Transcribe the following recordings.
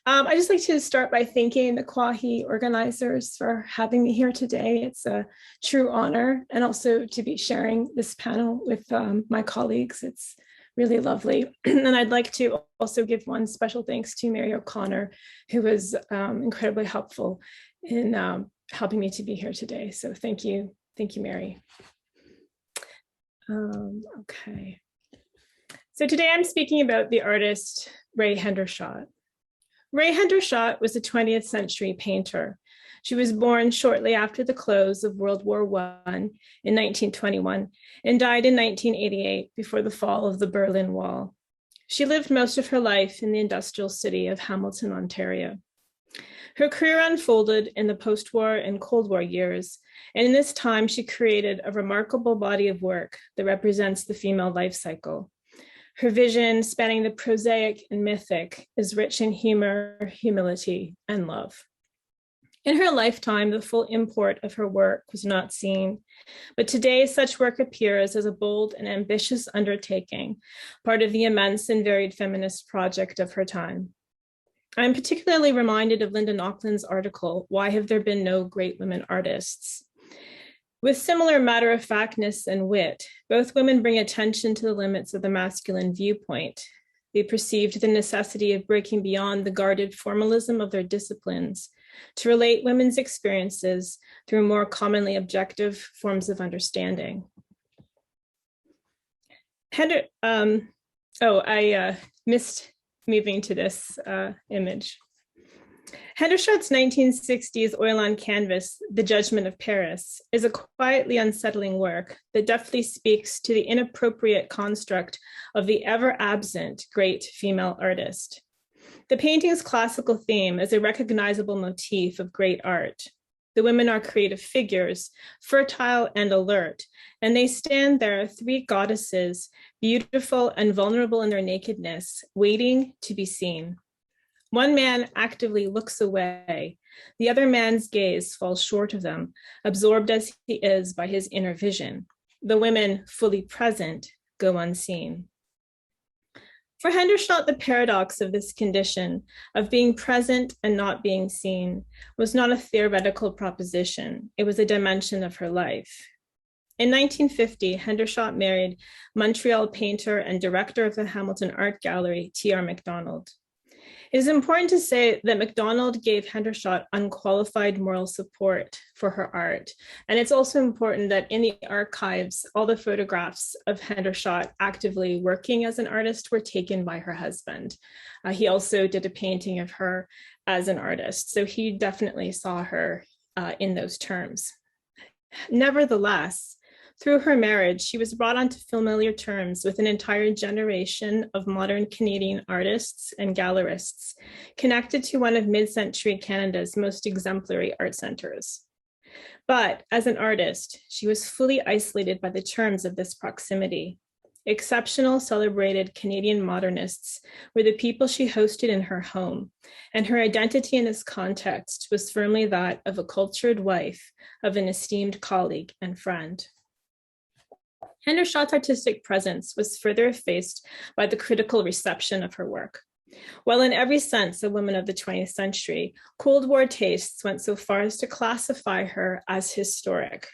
I'd just like to start by thanking the Kwahi organizers for having me here today. It's a true honor, and also to be sharing this panel with my colleagues. It's really lovely. And I'd like to also give one special thanks to Mary O'Connor, who was incredibly helpful in helping me to be here today. So thank you, Mary. Okay. So today I'm speaking about the artist Rae Hendershot. Rae Hendershot was a 20th century painter. She was born shortly after the close of World War I in 1921 and died in 1988 before the fall of the Berlin Wall. She lived most of her life in the industrial city of Hamilton, Ontario. Her career unfolded in the post-war and Cold War years, and in this time she created a remarkable body of work that represents the female life cycle. Her vision, spanning the prosaic and mythic, is rich in humor, humility, and love. In her lifetime, the full import of her work was not seen, but today such work appears as a bold and ambitious undertaking, part of the immense and varied feminist project of her time. I'm particularly reminded of Linda Naucklin's article, "Why Have There Been No Great Women Artists?" With similar matter-of-factness and wit, both women bring attention to the limits of the masculine viewpoint. They perceived the necessity of breaking beyond the guarded formalism of their disciplines to relate women's experiences through more commonly objective forms of understanding. I missed moving to this image. Hendershot's 1960s oil on canvas, The Judgment of Paris, is a quietly unsettling work that deftly speaks to the inappropriate construct of the ever-absent great female artist. The painting's classical theme is a recognizable motif of great art. The women are creative figures, fertile and alert, and they stand there, three goddesses, beautiful and vulnerable in their nakedness, waiting to be seen. One man actively looks away. The other man's gaze falls short of them, absorbed as he is by his inner vision. The women, fully present, go unseen. For Hendershot, the paradox of this condition, of being present and not being seen, was not a theoretical proposition. It was a dimension of her life. In 1950, Hendershot married Montreal painter and director of the Hamilton Art Gallery, T.R. MacDonald. It is important to say that MacDonald gave Hendershot unqualified moral support for her art. And it's also important that in the archives, all the photographs of Hendershot actively working as an artist were taken by her husband. He also did a painting of her as an artist. So he definitely saw her in those terms. Nevertheless, through her marriage, she was brought onto familiar terms with an entire generation of modern Canadian artists and gallerists connected to one of mid-century Canada's most exemplary art centers. But as an artist, she was fully isolated by the terms of this proximity. Exceptional, celebrated Canadian modernists were the people she hosted in her home, and her identity in this context was firmly that of a cultured wife of an esteemed colleague and friend. Hendershot's artistic presence was further effaced by the critical reception of her work. While in every sense a woman of the 20th century, Cold War tastes went so far as to classify her as historic.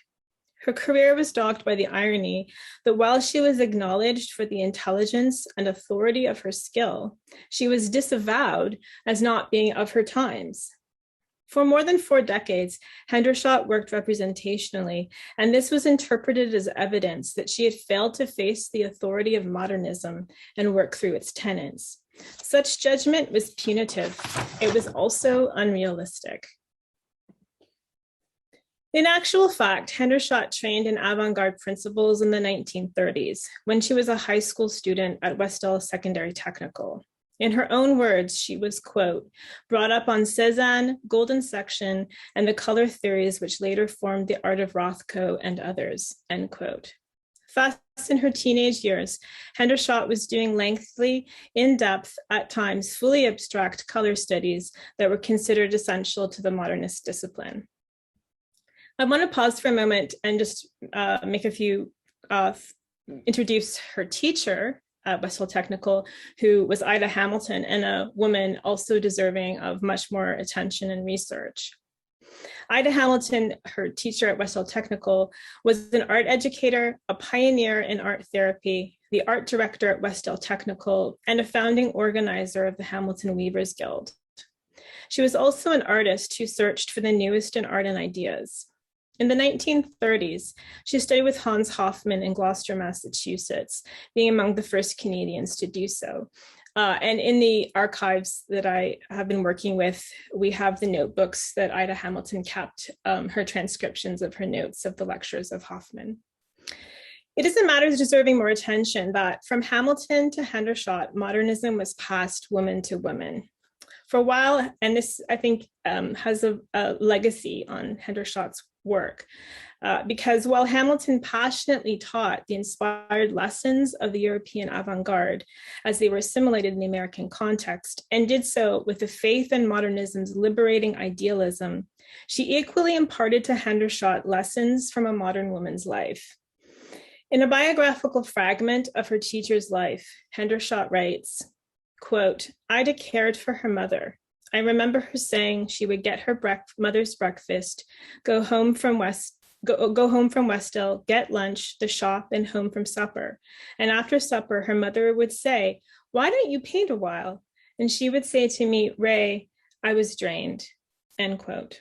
Her career was dogged by the irony that while she was acknowledged for the intelligence and authority of her skill, she was disavowed as not being of her times. For more than 4 decades, Hendershot worked representationally, and this was interpreted as evidence that she had failed to face the authority of modernism and work through its tenets. Such judgment was punitive. It was also unrealistic. In actual fact, Hendershot trained in avant-garde principles in the 1930s, when she was a high school student at West Ellis Secondary Technical. In her own words, she was, quote, brought up on Cézanne, Golden Section, and the color theories which later formed the art of Rothko and others, end quote. Thus, in her teenage years, Hendershot was doing lengthy, in-depth, at times fully abstract color studies that were considered essential to the modernist discipline. I want to pause for a moment and just make a few, introduce her teacher, at West Hill Technical, who was Ida Hamilton, and a woman also deserving of much more attention and research. Ida Hamilton, her teacher at West Hill Technical, was an art educator, a pioneer in art therapy, the art director at West Hill Technical, and a founding organizer of the Hamilton Weavers Guild. She was also an artist who searched for the newest in art and ideas. In the 1930s, she studied with Hans Hofmann in Gloucester, Massachusetts, being among the first Canadians to do so. And in the archives that I have been working with, we have the notebooks that Ida Hamilton kept, her transcriptions of her notes of the lectures of Hofmann. It is a matter deserving more attention that from Hamilton to Hendershot, modernism was passed woman to woman. For a while, and this I think has a legacy on Hendershot's work, because while Hamilton passionately taught the inspired lessons of the European avant-garde as they were assimilated in the American context, and did so with the faith in modernism's liberating idealism, she equally imparted to Hendershot lessons from a modern woman's life. In a biographical fragment of her teacher's life, Hendershot writes, quote, "Ida cared for her mother. I remember her saying she would get her mother's breakfast, go home from West Hill, get lunch, the shop, and home from supper. And after supper, her mother would say, 'Why don't you paint a while?' And she would say to me, 'Rae, I was drained,'" end quote.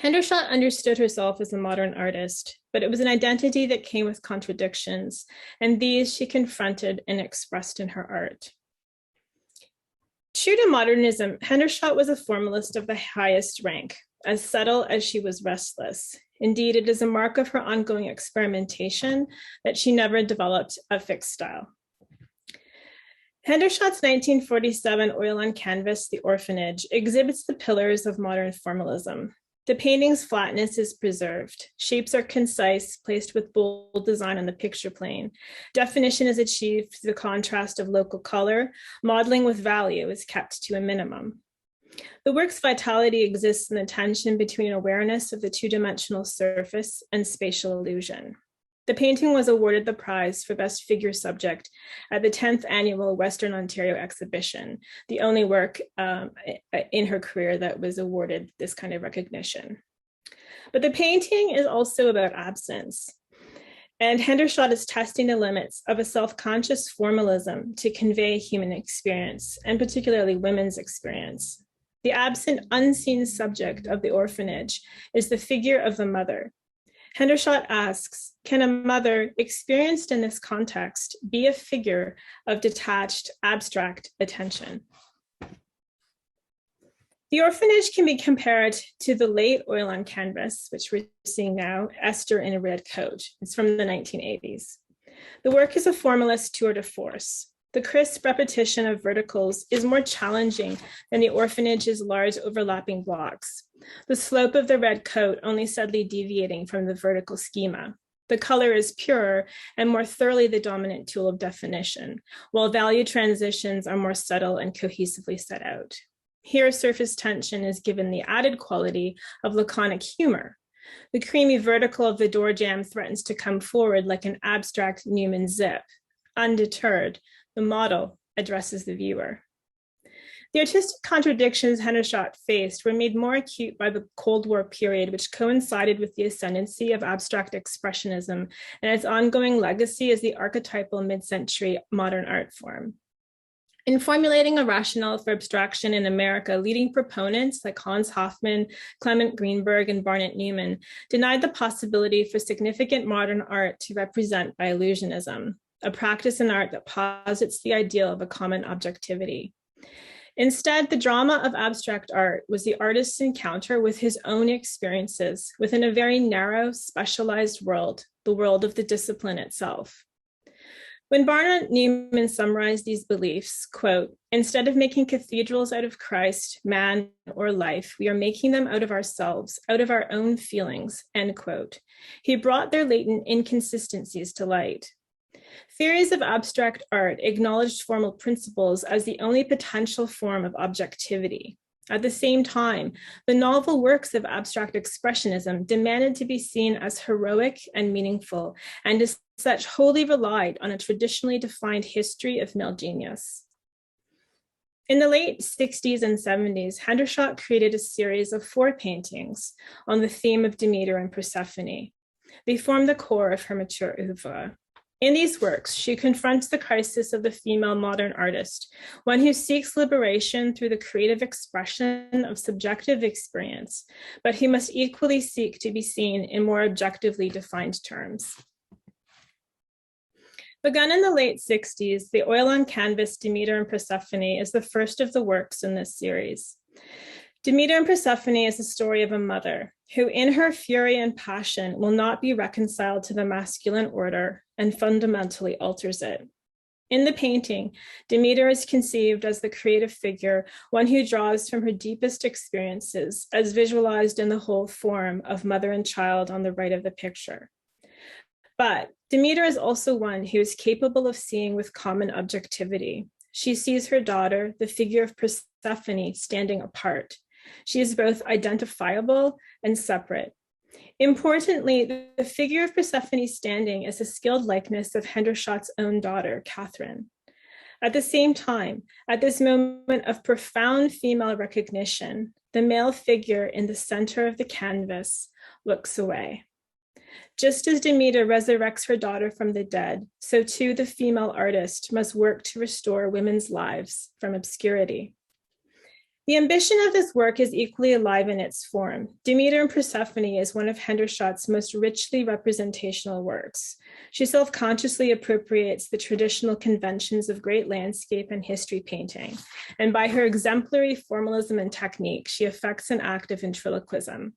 Hendershot understood herself as a modern artist, but it was an identity that came with contradictions, and these she confronted and expressed in her art. True to modernism, Hendershot was a formalist of the highest rank, as subtle as she was restless. Indeed, it is a mark of her ongoing experimentation that she never developed a fixed style. Hendershot's 1947 oil on canvas, The Orphanage, exhibits the pillars of modern formalism. The painting's flatness is preserved. Shapes are concise, placed with bold design on the picture plane. Definition is achieved through the contrast of local color. Modeling with value is kept to a minimum. The work's vitality exists in the tension between awareness of the two-dimensional surface and spatial illusion. The painting was awarded the prize for Best Figure Subject at the 10th Annual Western Ontario Exhibition, the only work in her career that was awarded this kind of recognition. But the painting is also about absence. And Hendershot is testing the limits of a self-conscious formalism to convey human experience, and particularly women's experience. The absent, unseen subject of The Orphanage is the figure of the mother. Hendershot asks, can a mother experienced in this context be a figure of detached, abstract attention? The Orphanage can be compared to the late oil on canvas, which we're seeing now, Esther in a Red Coat. It's from the 1980s. The work is a formalist tour de force. The crisp repetition of verticals is more challenging than the Orphanage's large overlapping blocks. The slope of the red coat only subtly deviating from the vertical schema. The color is purer and more thoroughly the dominant tool of definition, while value transitions are more subtle and cohesively set out. Here, surface tension is given the added quality of laconic humor. The creamy vertical of the door jamb threatens to come forward like an abstract Newman zip. Undeterred, the model addresses the viewer. The artistic contradictions Hendershot faced were made more acute by the Cold War period, which coincided with the ascendancy of abstract expressionism and its ongoing legacy as the archetypal mid-century modern art form. In formulating a rationale for abstraction in America, leading proponents like Hans Hofmann, Clement Greenberg, and Barnett Newman denied the possibility for significant modern art to represent by illusionism, a practice in art that posits the ideal of a common objectivity. Instead, the drama of abstract art was the artist's encounter with his own experiences within a very narrow, specialized world, the world of the discipline itself. When Barnett Newman summarized these beliefs, quote, "Instead of making cathedrals out of Christ, man, or life, we are making them out of ourselves, out of our own feelings," end quote. He brought their latent inconsistencies to light. Theories of abstract art acknowledged formal principles as the only potential form of objectivity. At the same time, the novel works of abstract expressionism demanded to be seen as heroic and meaningful, and as such wholly relied on a traditionally defined history of male genius. In the late 60s and 70s, Hendershot created a series of 4 paintings on the theme of Demeter and Persephone. They form the core of her mature oeuvre. In these works, she confronts the crisis of the female modern artist, one who seeks liberation through the creative expression of subjective experience, but who must equally seek to be seen in more objectively defined terms. Begun in the late 60s, the oil on canvas Demeter and Persephone is the first of the works in this series. Demeter and Persephone is the story of a mother who, in her fury and passion, will not be reconciled to the masculine order and fundamentally alters it. In the painting, Demeter is conceived as the creative figure, one who draws from her deepest experiences, as visualized in the whole form of mother and child on the right of the picture. But Demeter is also one who is capable of seeing with common objectivity. She sees her daughter, the figure of Persephone, standing apart. She is both identifiable and separate. Importantly, the figure of Persephone standing is a skilled likeness of Hendershot's own daughter, Catherine. At the same time, at this moment of profound female recognition, the male figure in the center of the canvas looks away. Just as Demeter resurrects her daughter from the dead, so too the female artist must work to restore women's lives from obscurity. The ambition of this work is equally alive in its form. Demeter and Persephone is one of Hendershot's most richly representational works. She self-consciously appropriates the traditional conventions of great landscape and history painting, and by her exemplary formalism and technique, she effects an act of ventriloquism.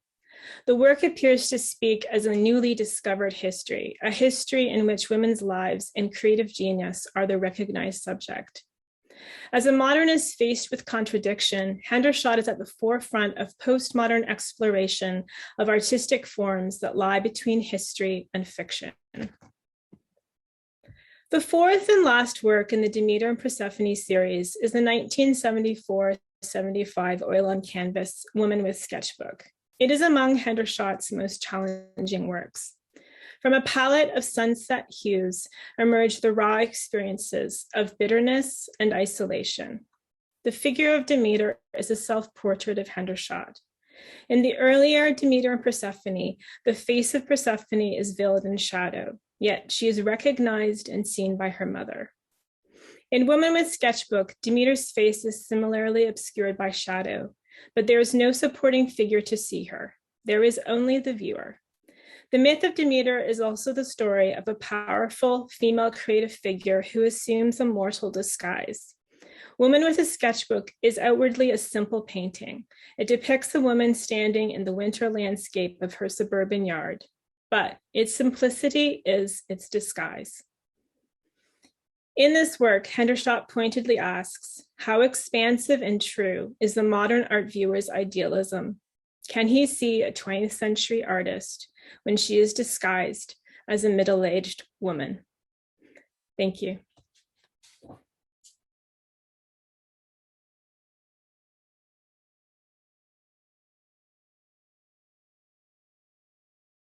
The work appears to speak as a newly discovered history, a history in which women's lives and creative genius are the recognized subject. As a modernist faced with contradiction, Hendershot is at the forefront of postmodern exploration of artistic forms that lie between history and fiction. The fourth and last work in the Demeter and Persephone series is the 1974-75 oil on canvas Woman with Sketchbook. It is among Hendershot's most challenging works. From a palette of sunset hues emerge the raw experiences of bitterness and isolation. The figure of Demeter is a self-portrait of Hendershot. In the earlier Demeter and Persephone, the face of Persephone is veiled in shadow, yet she is recognized and seen by her mother. In Woman with Sketchbook, Demeter's face is similarly obscured by shadow, but there is no supporting figure to see her. There is only the viewer. The myth of Demeter is also the story of a powerful female creative figure who assumes a mortal disguise. Woman with a Sketchbook is outwardly a simple painting. It depicts a woman standing in the winter landscape of her suburban yard, but its simplicity is its disguise. In this work, Hendershot pointedly asks, how expansive and true is the modern art viewer's idealism? Can he see a 20th century artist when she is disguised as a middle-aged woman? Thank you.